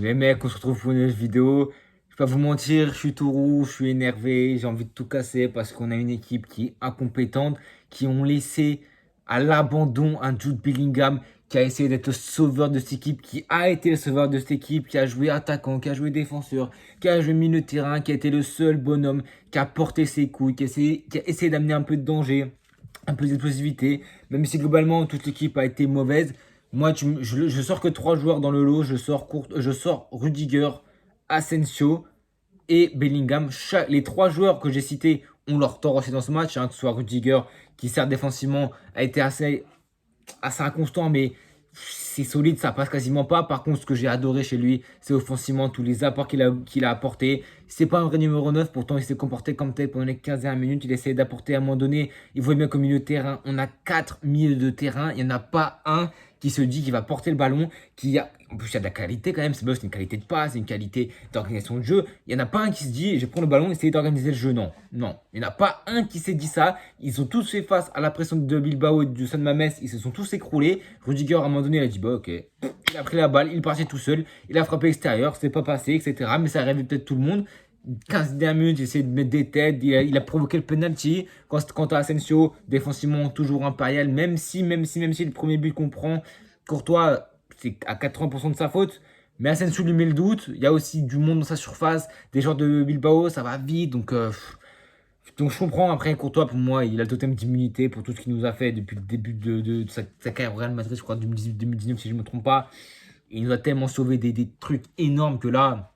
Les mecs, on se retrouve pour une nouvelle vidéo. Je vais pas vous mentir, je suis tout rouge, je suis énervé, j'ai envie de tout casser parce qu'on a une équipe qui est incompétente, qui ont laissé à l'abandon un Jude Bellingham qui a essayé d'être le sauveur de cette équipe, qui a été le sauveur de cette équipe, qui a joué attaquant, qui a joué défenseur, qui a joué milieu de terrain, qui a été le seul bonhomme, qui a porté ses couilles, qui a essayé d'amener un peu de danger, un peu d'explosivité, même si globalement toute l'équipe a été mauvaise. Moi, je sors que trois joueurs dans le lot. Je sors Rudiger, Asensio et Bellingham. Les trois joueurs que j'ai cités ont leur tort aussi dans ce match, hein, que ce soit Rudiger, qui certes défensivement a été assez inconstant, mais c'est solide, ça passe quasiment pas. Par contre, ce que j'ai adoré chez lui, c'est offensivement tous les apports qu'il a apportés. C'est pas un vrai numéro 9, pourtant il s'est comporté comme tel pendant les 15 dernières minutes. Il essayait d'apporter à un moment donné. Il voit bien qu'au milieu de terrain, on a 4 milieux de terrain. Il n'y en a pas un qui se dit qu'il va porter le ballon, en plus il y a de la qualité quand même, c'est une qualité de passe, c'est une qualité d'organisation de jeu. Il n'y en a pas un qui se dit je prends le ballon et essayer d'organiser le jeu. Non, non. Il n'y en a pas un qui s'est dit ça. Ils ont tous fait face à la pression de Bilbao et du San Mamés. Ils se sont tous écroulés. Rudiger, à un moment donné, il a dit bah ok. Il a pris la balle, il est parti tout seul. Il a frappé extérieur, c'est pas passé, etc. Mais ça rêvait peut-être tout le monde. 15 dernières minutes, il essaie de mettre des têtes, il a provoqué le penalty. Quant à Asensio, défensivement, toujours impérial, même si le premier but qu'on prend, Courtois, c'est à 80% de sa faute. Mais Asensio lui met le doute. Il y a aussi du monde dans sa surface, des joueurs de Bilbao, ça va vite. Donc je comprends. Après, Courtois, pour moi, il a le totem d'immunité pour tout ce qu'il nous a fait depuis le début de sa carrière au Real Madrid, je crois, 2018-2019, si je ne me trompe pas. Il nous a tellement sauvé des trucs énormes que là,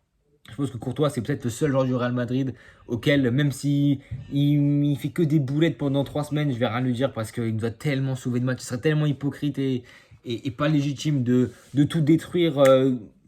je pense que Courtois, c'est peut-être le seul joueur du Real Madrid auquel, même si il fait que des boulettes pendant 3 semaines, je vais rien lui dire parce qu'il nous a tellement sauvé de matchs. Il serait tellement hypocrite et pas légitime de tout détruire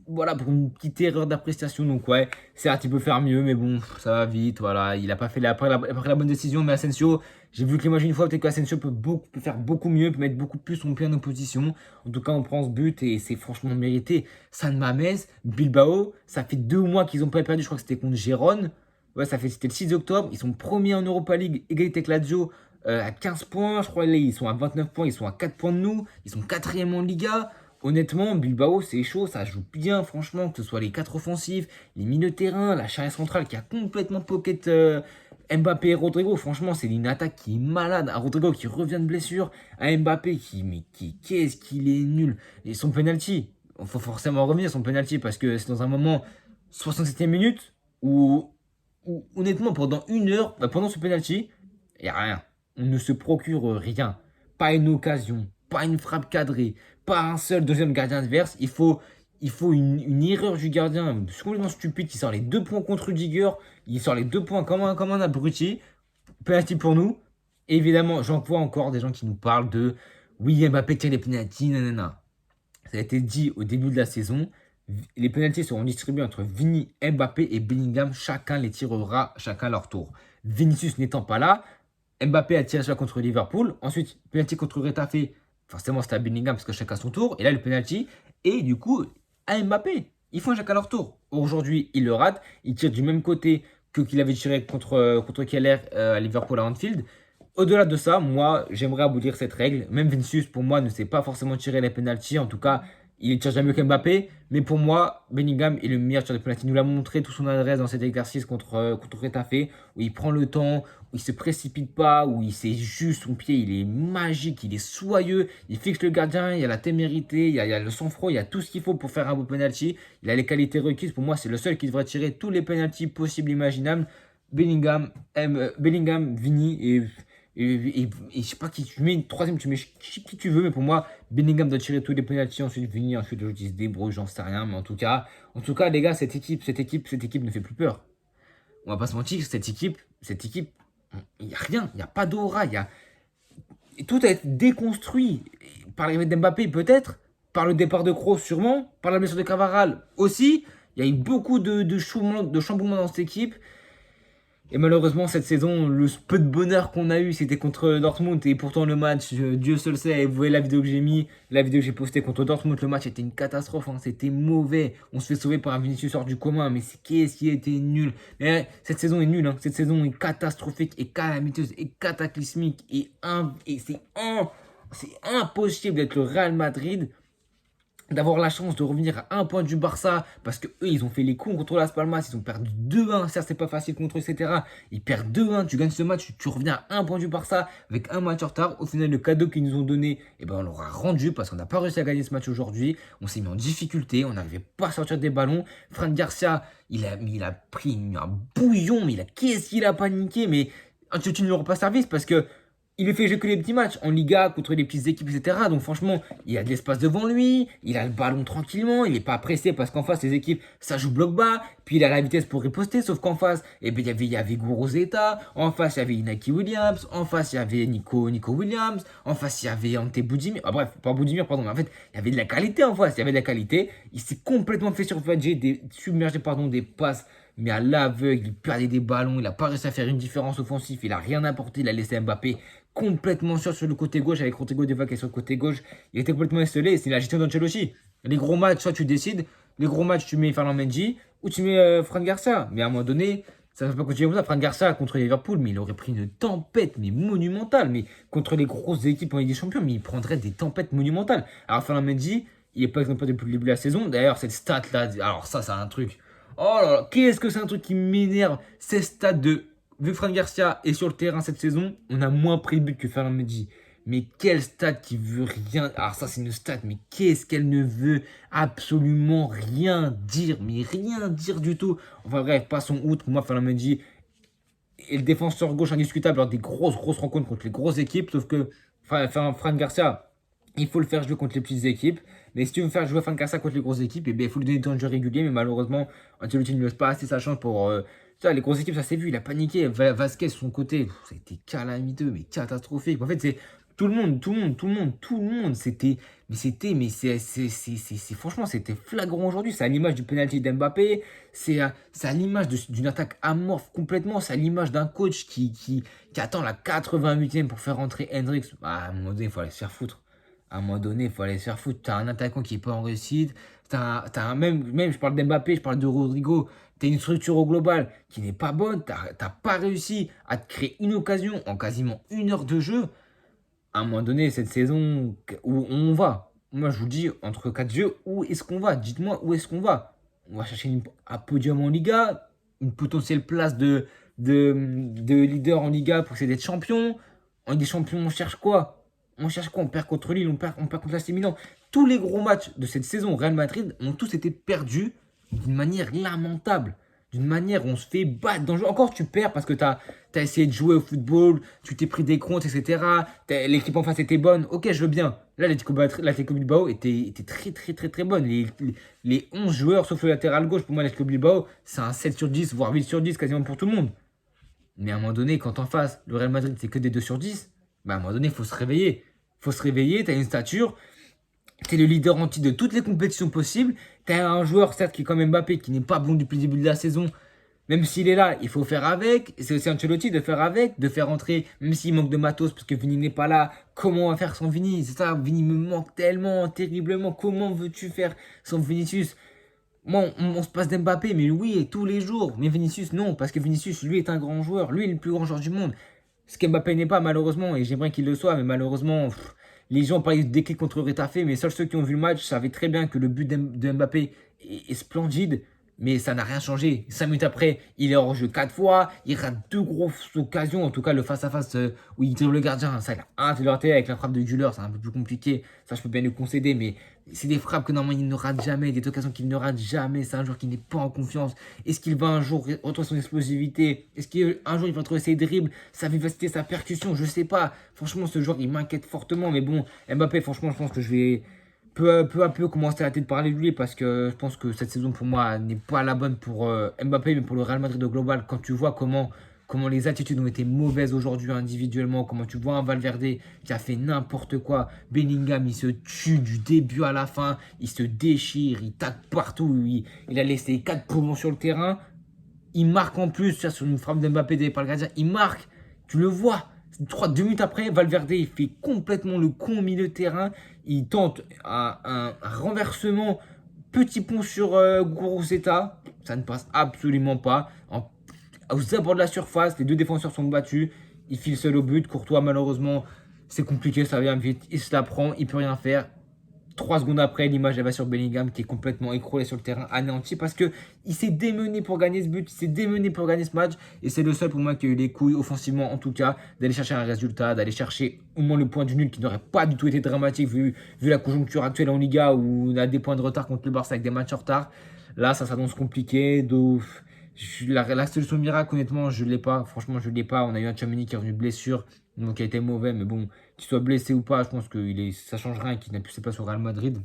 voilà, pour une petite erreur d'appréciation. Donc, ouais, certes, il peut faire mieux, mais bon, ça va vite. Voilà, il n'a pas fait la bonne décision. Mais Asensio, j'ai vu que l'image une fois, peut-être qu'Asensio peut faire beaucoup mieux, peut mettre beaucoup plus son pied en opposition. En tout cas, on prend ce but et c'est franchement mérité. San Mamés, Bilbao, ça fait 2 mois qu'ils n'ont pas perdu. Je crois que c'était contre Gérone. Ouais, c'était le 6 octobre. Ils sont premiers en Europa League, égalité avec Lazio à 15 points. Je crois là, ils sont à 29 points. Ils sont à 4 points de nous. Ils sont quatrième en Liga. Honnêtement, Bilbao, c'est chaud. Ça joue bien, franchement. Que ce soit les 4 offensifs, les milieux de terrain, la charnière centrale qui a complètement pocket Mbappé et Rodrigo. Franchement, c'est une attaque qui est malade. À Rodrigo qui revient de blessure. À Mbappé qu'est-ce qu'il est nul. Et son penalty. Il faut forcément revenir son penalty parce que c'est dans un moment 67e minute où honnêtement pendant 1 heure, pendant ce penalty, il n'y a rien. On ne se procure rien. Pas une occasion, pas une frappe cadrée, pas un seul deuxième gardien adverse. Il faut une erreur du gardien complètement stupide qui sort les 2 points contre Rudiger. Il sort les 2 points comme un abruti. Penalty pour nous. Et évidemment, j'en vois encore des gens qui nous parlent de oui, Mbappé tire les penalties, nanana. Ça a été dit au début de la saison. Les pénaltys seront distribués entre Vini, Mbappé et Bellingham. Chacun les tirera chacun leur tour. Vinicius n'étant pas là, Mbappé a tiré celui contre Liverpool. Ensuite, penalty contre Retafe. Forcément, c'était à Bellingham parce que chacun son tour. Et là, le penalty. Et du coup, à Mbappé. Ils font chacun leur tour. Aujourd'hui, il le rate. Il tire du même côté qu'il avait tiré contre Keller à Liverpool à Anfield. Au-delà de ça, moi, j'aimerais abolir cette règle. Même Vinicius, pour moi, ne sait pas forcément tirer les pénaltys. En tout cas, il ne tire jamais que Mbappé. Mais pour moi, Bellingham est le meilleur tireur de pénalty. Il nous l'a montré tout son adresse dans cet exercice contre Retafe, où il prend le temps, où il se précipite pas, où il sait juste son pied, il est magique, il est soyeux, il fixe le gardien, il y a la témérité, il y a le sang-froid, il y a tout ce qu'il faut pour faire un beau penalty. Il a les qualités requises. Pour moi, c'est le seul qui devrait tirer tous les pénaltys possibles, imaginables. Bellingham, Vini et je sais pas qui tu mets, une troisième, tu mets qui tu veux, mais pour moi, Bellingham doit tirer tous les penaltys, ensuite Vini, ensuite je dis se débrouille, j'en sais rien, mais en tout cas, les gars, cette équipe ne fait plus peur. On va pas se mentir, cette équipe, il n'y a rien, il n'y a pas d'aura, tout a été déconstruit par l'arrivée d'Mbappé peut-être, par le départ de Kroos sûrement, par la blessure de Cavaral aussi. Il y a eu beaucoup de chamboulements dans cette équipe. Et malheureusement, cette saison, le peu de bonheur qu'on a eu, c'était contre Dortmund. Et pourtant, le match, Dieu seul sait, vous voyez la vidéo que j'ai mis, la vidéo que j'ai postée contre Dortmund, le match était une catastrophe, hein, c'était mauvais. On se fait sauver par un Vinicius hors du commun, mais qu'est-ce qui a été nul. Mais cette saison est nulle, hein. Cette saison est catastrophique et calamiteuse et cataclysmique. Et c'est impossible d'être le Real Madrid d'avoir la chance de revenir à un point du Barça parce que eux ils ont fait les cons contre Las Palmas, ils ont perdu 2-1, certes c'est pas facile contre eux, etc. Ils perdent 2-1, tu gagnes ce match, tu reviens à un point du Barça avec un match en retard. Au final, le cadeau qu'ils nous ont donné, eh ben, on l'aura rendu parce qu'on n'a pas réussi à gagner ce match aujourd'hui. On s'est mis en difficulté, on n'arrivait pas à sortir des ballons. Fran Garcia, il a pris un bouillon, mais qu'est-ce qu'il a paniqué, mais Ancelotti ne lui rend pas service parce que il lui fait jouer que les petits matchs en Liga contre les petites équipes, etc. Donc franchement, il a de l'espace devant lui, il a le ballon tranquillement, il n'est pas pressé parce qu'en face, les équipes, ça joue bloc bas, puis il a la vitesse pour riposter, sauf qu'en face, eh ben, il y avait Guruzeta, en face, il y avait Inaki Williams, en face, il y avait Nico Williams, en face, il y avait Ante Boudimir, ah bref, pas Boudimir, pardon, mais en fait, il y avait de la qualité en face, il y avait de la qualité, il s'est complètement fait submerger, pardon, des passes mais à l'aveugle, il perdait des ballons, il n'a pas réussi à faire une différence offensive, il n'a rien apporté, il a laissé Mbappé complètement seul sur le côté gauche, avec Rodrigo De Vaca qui est sur le côté gauche, il était complètement isolé, c'est la gestion d'Ancelotti. Les gros matchs, soit tu décides, les gros matchs, tu mets Ferland Mendy, ou tu mets Fran Garcia, mais à un moment donné, ça ne va pas continuer comme ça. Fran Garcia contre Liverpool, mais il aurait pris une tempête, mais monumentale, mais contre les grosses équipes en Ligue des Champions, mais il prendrait des tempêtes monumentales. Alors Ferland Mendy, il n'est pas exemplaire depuis le début de la saison, d'ailleurs cette stat là, alors ça c'est un truc. Oh là là, qu'est-ce que c'est un truc qui m'énerve. Ces stats de. Vu que Fran Garcia est sur le terrain cette saison, on a moins pris de buts que Ferland Mendy. Mais quelle stat qui veut rien. Alors, ça, c'est une stat, mais qu'est-ce qu'elle ne veut absolument rien dire. Mais rien dire du tout. Enfin, bref, passons outre. Moi, Ferland Mendy est le défenseur gauche indiscutable lors des grosses rencontres contre les grosses équipes. Sauf que Fran Garcia, il faut le faire jouer contre les petites équipes. Mais si tu veux faire jouer Fran Garcia contre les grosses équipes, eh bien, il faut lui donner du temps de jeu régulier. Mais malheureusement, Ancelotti ne lui laisse pas assez sa chance pour. Ça, les grosses équipes, ça s'est vu. Il a paniqué. Vasquez, de son côté, ça a été calamiteux, mais catastrophique. En fait, c'est tout le monde. Franchement, c'était flagrant aujourd'hui. C'est à l'image du penalty d'Mbappé. C'est à l'image d'une attaque amorphe complètement. C'est à l'image d'un coach qui attend la 88e pour faire rentrer Hendrix. À un moment donné, il faut aller se faire foutre. À un moment donné, il faut aller se faire foutre. T'as un attaquant qui n'est pas en réussite. Même, je parle d'Mbappé, je parle de Rodrigo. T'as une structure au global qui n'est pas bonne. T'as pas réussi à te créer une occasion en quasiment 1 heure de jeu. À un moment donné, cette saison, où on va? Moi, je vous dis, entre 4 jeux, où est-ce qu'on va? Dites-moi où est-ce qu'on va? On va chercher un podium en Liga, une potentielle place de leader en Liga pour essayer d'être champion. En Ligue des Champions, on cherche quoi? On perd contre Lille, on perd contre l'AC Milan. Tous les gros matchs de cette saison au Real Madrid ont tous été perdus d'une manière lamentable. D'une manière où on se fait battre dans le jeu. Encore, tu perds parce que tu as essayé de jouer au football, tu t'es pris des comptes, etc. L'équipe en face était bonne. Ok, je veux bien. Là, l'Atlético Bilbao était très bonne. Les 11 joueurs, sauf le latéral gauche, pour moi, l'Atlético Bilbao, c'est un 7 sur 10, voire 8 sur 10 quasiment pour tout le monde. Mais à un moment donné, quand en face, le Real Madrid, c'est que des 2 sur 10, bah, à un moment donné, il faut se réveiller. Il faut se réveiller, tu as une stature, tu es le leader anti de toutes les compétitions possibles. Tu as un joueur, certes, qui est comme Mbappé, qui n'est pas bon depuis le début de la saison. Même s'il est là, il faut faire avec. C'est aussi Ancelotti de faire avec, de faire entrer, même s'il manque de matos parce que Vini n'est pas là. Comment on va faire sans Vini? C'est ça, Vini me manque tellement, terriblement. Comment veux-tu faire sans Vinicius? Moi, on se passe d'Mbappé, mais oui, tous les jours. Mais Vinicius, non, parce que Vinicius, lui, est un grand joueur. Lui est le plus grand joueur du monde. Ce qu'Mbappé n'est pas, malheureusement, et j'aimerais qu'il le soit, mais malheureusement, les gens parlaient de déclic contre Retafe, mais seuls ceux qui ont vu le match savaient très bien que le but de Mbappé est splendide, mais ça n'a rien changé. 5 minutes après, il est hors jeu 4 fois, il rate 2 grosses occasions, en tout cas le face-à-face où il dribble le gardien, ça il a un raté avec la frappe de Güler, c'est un peu plus compliqué, ça je peux bien le concéder, mais c'est des frappes que normalement il ne rate jamais, des occasions qu'il ne rate jamais, c'est un joueur qui n'est pas en confiance. Est-ce qu'il va un jour retrouver son explosivité? Est-ce qu'un jour il va retrouver ses dribbles, sa vivacité, sa percussion? Je sais pas. Franchement, ce joueur il m'inquiète fortement, mais bon, Mbappé, franchement, je pense que je vais peu à peu commencer à arrêter de parler de lui parce que je pense que cette saison pour moi n'est pas la bonne pour Mbappé, mais pour le Real Madrid au global. Quand tu vois comment les attitudes ont été mauvaises aujourd'hui individuellement, comment tu vois un Valverde qui a fait n'importe quoi, Bellingham il se tue du début à la fin, il se déchire, il tape partout, il a laissé 4 poumons sur le terrain, il marque en plus sur une frappe d'Mbappé par le gardien, il marque, tu le vois. 2 minutes après, Valverde il fait complètement le con au milieu de terrain. Il tente un renversement, petit pont sur Guruzeta. Ça ne passe absolument pas. Aux abords de la surface, les 2 défenseurs sont battus. Il file seul au but. Courtois, malheureusement, c'est compliqué, ça vient vite. Il se la prend, il peut rien faire. 3 secondes après, l'image elle va sur Bellingham qui est complètement écroulé sur le terrain, anéanti parce que il s'est démené pour gagner ce but, il s'est démené pour gagner ce match et c'est le seul pour moi qui a eu les couilles offensivement en tout cas d'aller chercher un résultat, d'aller chercher au moins le point du nul qui n'aurait pas du tout été dramatique vu la conjoncture actuelle en Liga où on a des points de retard contre le Barça avec des matchs en retard. Là, ça s'annonce compliqué. La solution miracle, honnêtement, je ne l'ai pas. Franchement, je ne l'ai pas. On a eu un Tchouaméni qui est revenu de blessure, donc qui a été mauvais. Mais bon, qu'il soit blessé ou pas, je pense que ça ne change rien et qu'il n'a plus ses places au Real Madrid.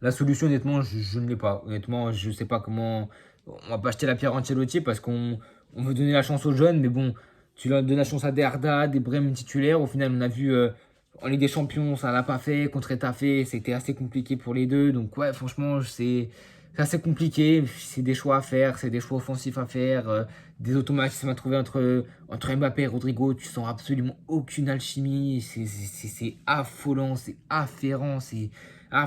La solution, honnêtement, je ne l'ai pas. Honnêtement, je ne sais pas comment. On va pas acheter la pierre à Ancelotti parce qu'on veut donner la chance aux jeunes. Mais bon, tu leur donnes la chance à des Arda, des Brême titulaires. Au final, on a vu en Ligue des Champions, ça l'a pas fait. Contre Etafé, c'était assez compliqué pour les deux. Donc, ouais, franchement, c'est assez compliqué. C'est des choix à faire, c'est des choix offensifs à faire. Des automatismes à trouver entre Mbappé et Rodrigo. Tu sens absolument aucune alchimie. C'est affolant, c'est affairant.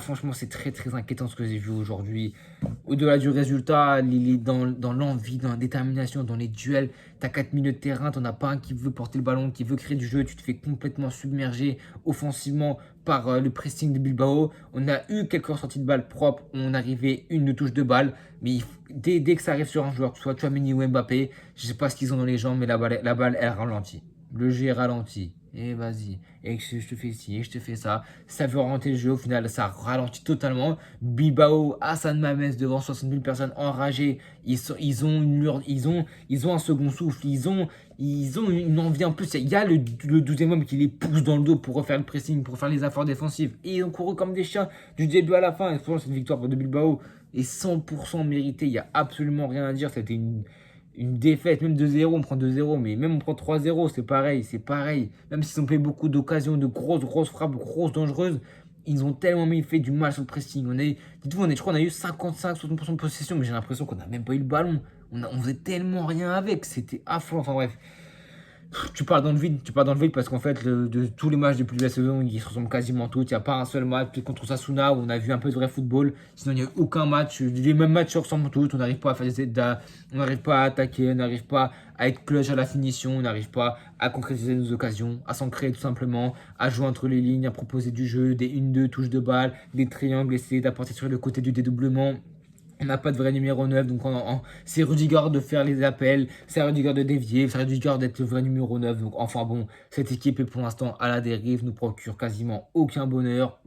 Franchement, c'est très très inquiétant ce que j'ai vu aujourd'hui. Au-delà du résultat, dans l'envie, dans la détermination, dans les duels, tu as 4 milieux de terrain, tu n'en as pas un qui veut porter le ballon, qui veut créer du jeu, tu te fais complètement submerger offensivement par le pressing de Bilbao. On a eu quelques sorties de balles propres, on arrivait une de touche de balle, mais dès que ça arrive sur un joueur, que ce soit Tchouaméni ou Mbappé, je ne sais pas ce qu'ils ont dans les jambes, mais la balle elle ralentit. Le jeu est ralenti. Et vas-y. Et je te fais ci, et je te fais ça. Ça veut orienter le jeu. Au final, ça ralentit totalement. Bilbao, Hassan Mames devant 60 000 personnes enragées. Ils ont un second souffle. Ils ont une envie en plus. Il y a le 12e homme qui les pousse dans le dos pour refaire le pressing, pour faire les efforts défensifs. Et ils ont couru comme des chiens du début à la fin. Et pour c'est une victoire de Bilbao. Et 100% mérité. Il n'y a absolument rien à dire. C'était une défaite, même 2-0, on prend 2-0, mais même on prend 3-0, c'est pareil, c'est pareil. Même s'ils ont fait beaucoup d'occasions, de grosses frappes, grosses dangereuses, ils ont tellement fait du mal sur le pressing. Dites-vous, je crois qu'on a eu 55-60% de possession, mais j'ai l'impression qu'on n'a même pas eu le ballon. On faisait tellement rien avec, c'était affolant. Enfin bref, tu pars dans le vide, parce qu'en fait, de tous les matchs depuis la saison, ils se ressemblent quasiment tous. Il n'y a pas un seul match, peut-être contre Sasuna, où on a vu un peu de vrai football. Sinon, il n'y a aucun match. Les mêmes matchs se ressemblent tous. On n'arrive pas à faire on n'arrive pas à attaquer, on n'arrive pas à être clutch à la finition, on n'arrive pas à concrétiser nos occasions, à s'ancrer tout simplement, à jouer entre les lignes, à proposer du jeu, des 1-2 touches de balle, des triangles, essayer d'apporter sur le côté du dédoublement. On n'a pas de vrai numéro 9, donc c'est Rudiger de faire les appels, c'est Rudiger de dévier, c'est Rudiger d'être le vrai numéro 9. Donc enfin bon, cette équipe est pour l'instant à la dérive, nous procure quasiment aucun bonheur.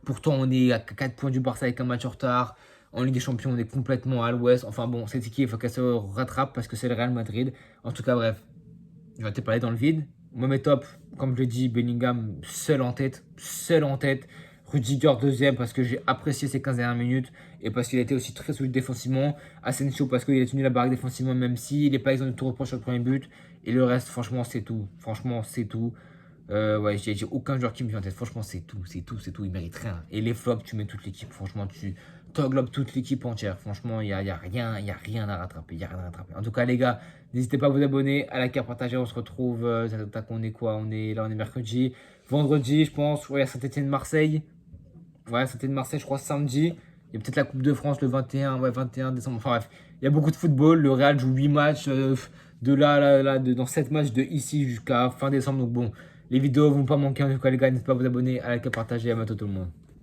Pourtant, on est à 4 points du Barça avec un match en retard. En Ligue des Champions, on est complètement à l'ouest. Enfin bon, cette équipe, il faut qu'elle se rattrape parce que c'est le Real Madrid. En tout cas, bref, je vais te parler dans le vide. Moi, mes top, comme je l'ai dit, Bellingham seul en tête, seul en tête. Rudiger deuxième parce que j'ai apprécié ses 15 dernières minutes et parce qu'il a été aussi très solide défensivement. Asensio parce qu'il a tenu la baraque défensivement même s'il n'est pas exempt de tout reproche sur le premier but. Et le reste, franchement, c'est tout. Franchement, c'est tout. Ouais, j'ai aucun joueur qui me vient en tête. Franchement, c'est tout, c'est tout, c'est tout. Il mérite rien. Et les flops, tu mets toute l'équipe. Franchement, tu englobes toute l'équipe entière. Franchement, il y a rien à rattraper. Il y a rien à rattraper. En tout cas, les gars, n'hésitez pas à vous abonner, à liker, à partager. On se retrouve. On est quoi? On est mercredi. Vendredi, je pense. Ouais, Saint-Etienne-Marseille. Ouais, c'était de Marseille, je crois, samedi. Il y a peut-être la Coupe de France le 21, ouais, 21 décembre. Enfin bref, il y a beaucoup de football. Le Real joue 8 matchs dans 7 matchs de ici jusqu'à fin décembre. Donc bon, les vidéos vont pas manquer. En tout cas, les gars, n'hésitez pas à vous abonner, à liker, à partager. À bientôt tout le monde.